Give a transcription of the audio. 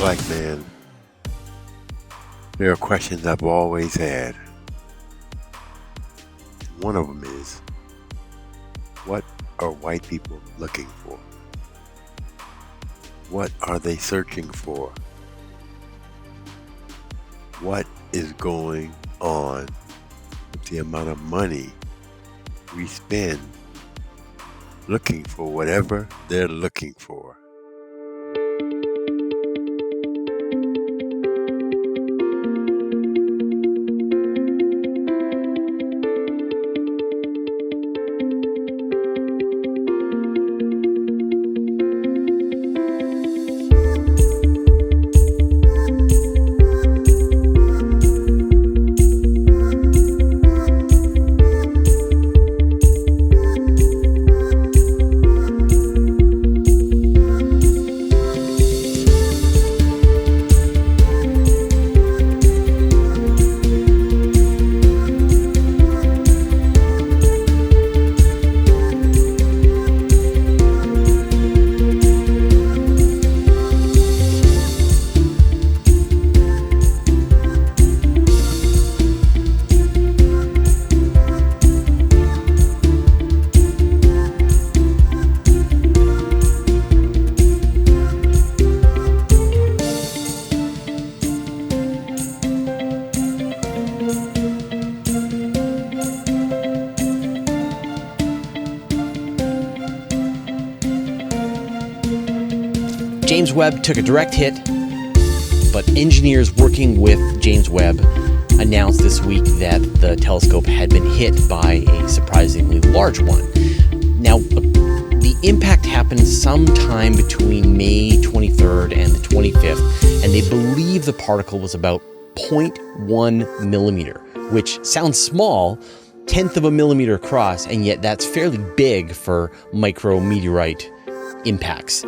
Black man, there are questions I've always had. One of them is, what are white people looking for? What are they searching for? What is going on with the amount of money we spend looking for whatever they're looking for? James Webb took a direct hit, but engineers working with James Webb announced this week that the telescope had been hit by a surprisingly large one. Now, the impact happened sometime between May 23rd and the 25th, and they believe the particle was about 0.1 millimeter, which sounds small, 1/10 of a millimeter across, and yet that's fairly big for micrometeorite impacts.